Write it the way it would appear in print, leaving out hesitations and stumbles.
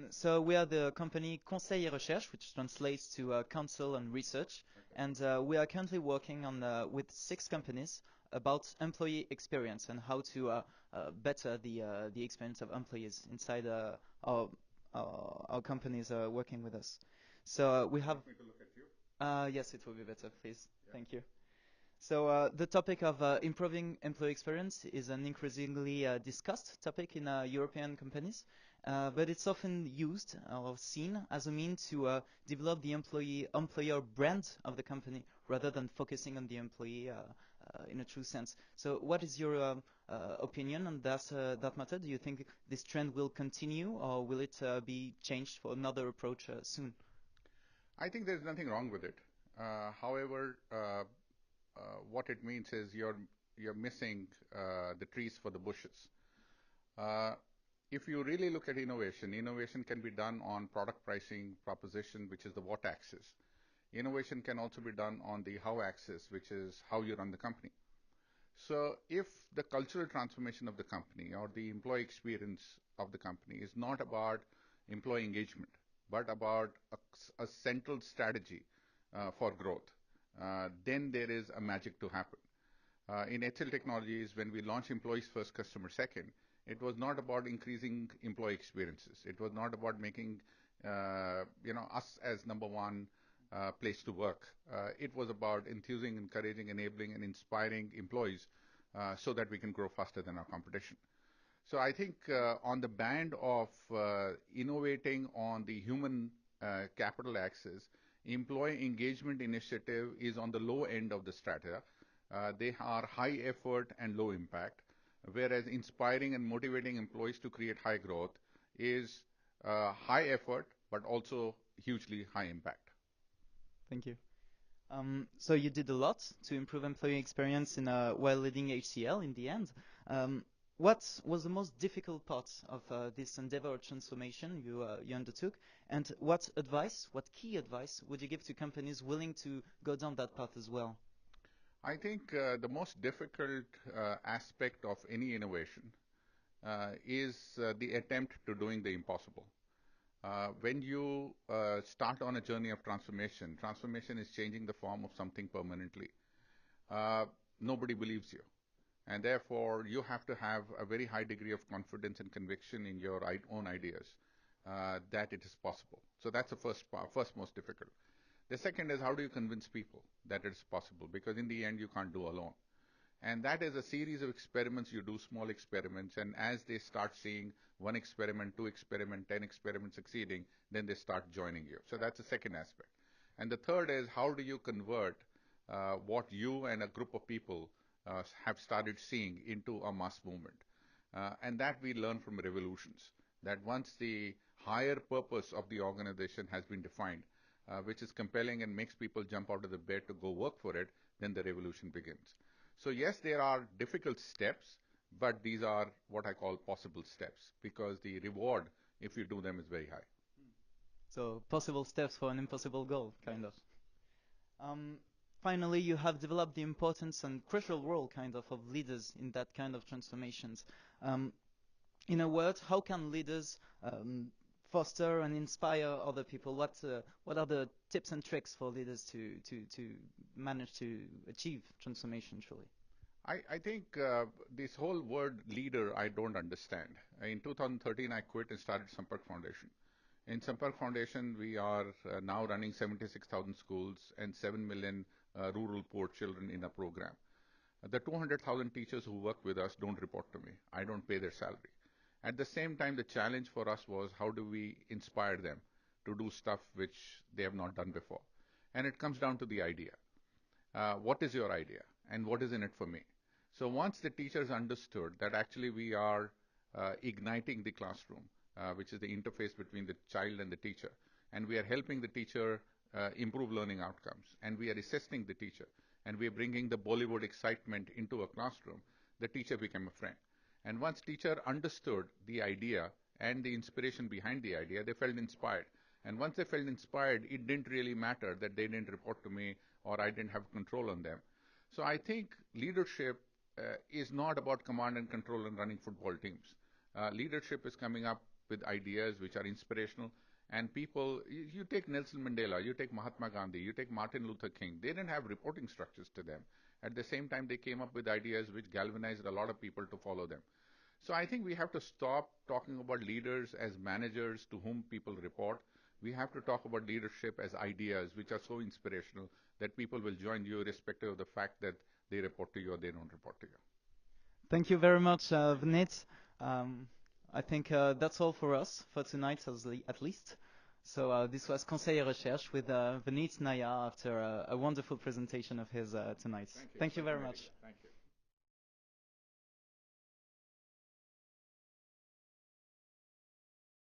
So we are the company Conseil Recherche, which translates to Council and Research, and we are currently working on with 6 companies about employee experience and how to better the experience of employees inside our our companies working with us. So we have. Me to look at you. Yes, it will be better, please. Thank you. So the topic of improving employee experience is an increasingly discussed topic in European companies, but it's often used or seen as a mean to develop the employer brand of the company rather than focusing on the employee in a true sense. So what is your opinion on that matter? Do you think this trend will continue or will it be changed for another approach soon? I think there's nothing wrong with it. However, what it means is you're missing the trees for the bushes. Uh, if you really look at innovation, innovation can be done on product pricing proposition, which is the what axis. Innovation can also be done on the how axis, which is how you run the company. So if the cultural transformation of the company or the employee experience of the company is not about employee engagement, but about a central strategy for growth, then there is a magic to happen. In HL Technologies, when we launched Employees First, Customer Second, it was not about increasing employee experiences. It was not about making us as number one place to work. It was about enthusing, encouraging, enabling, and inspiring employees so that we can grow faster than our competition. So I think on the band of innovating on the human capital axis, employee engagement initiative is on the low end of the strata. They are high effort and low impact, whereas inspiring and motivating employees to create high growth is high effort but also hugely high impact. Thank you. So you did a lot to improve employee experience in while leading HCL in the end. What was the most difficult part of this endeavor or transformation you undertook? And what key advice would you give to companies willing to go down that path as well? I think the most difficult aspect of any innovation is the attempt to doing the impossible. When you start on a journey of transformation, transformation is changing the form of something permanently. Uh, Nobody believes you. And therefore, you have to have a very high degree of confidence and conviction in your own ideas that it is possible. So that's the first most difficult. The second is how do you convince people that it's possible? Because in the end, you can't do alone. And that is a series of experiments. You do small experiments, and as they start seeing one experiment, two experiment, 10 experiments succeeding, then they start joining you. So that's the second aspect. And the third is how do you convert what you and a group of people have started seeing into a mass movement? And that we learn from revolutions. That once the higher purpose of the organization has been defined, which is compelling and makes people jump out of the bed to go work for it, then the revolution begins. So yes, there are difficult steps, but these are what I call possible steps because the reward, if you do them, is very high. So possible steps for an impossible goal, kind of. Yes. Um, Finally, you have developed the importance and crucial role, kind of leaders in that kind of transformations. Um, in a word, how can leaders foster and inspire other people? What are the tips and tricks for leaders to manage to achieve transformation truly? I think this whole word leader I don't understand. In 2013, I quit and started Sampark Foundation. In Sampark Foundation, we are now running 76,000 schools and 7 million rural poor children in a program. The 200,000 teachers who work with us don't report to me. I don't pay their salary. At the same time, the challenge for us was how do we inspire them to do stuff which they have not done before. And it comes down to the idea. What is your idea and what is in it for me? So once the teachers understood that actually we are igniting the classroom, which is the interface between the child and the teacher, and we are helping the teacher improve learning outcomes, and we are assisting the teacher, and we are bringing the Bollywood excitement into a classroom, the teacher became a friend. And once teacher understood the idea and the inspiration behind the idea, they felt inspired. And once they felt inspired, it didn't really matter that they didn't report to me or I didn't have control on them. So I think leadership is not about command and control and running football teams. Leadership is coming up with ideas which are inspirational. And people, you take Nelson Mandela, you take Mahatma Gandhi, you take Martin Luther King, they didn't have reporting structures to them. At the same time, they came up with ideas which galvanized a lot of people to follow them. So I think we have to stop talking about leaders as managers to whom people report. We have to talk about leadership as ideas which are so inspirational that people will join you irrespective of the fact that they report to you or they don't report to you. Thank you very much, Vineet. Um, I think that's all for us for tonight, at least. So this was Conseil Recherche with Vineet Nayar after a wonderful presentation of his tonight. Thank you. Thank you very Fascinating. much. Thank you.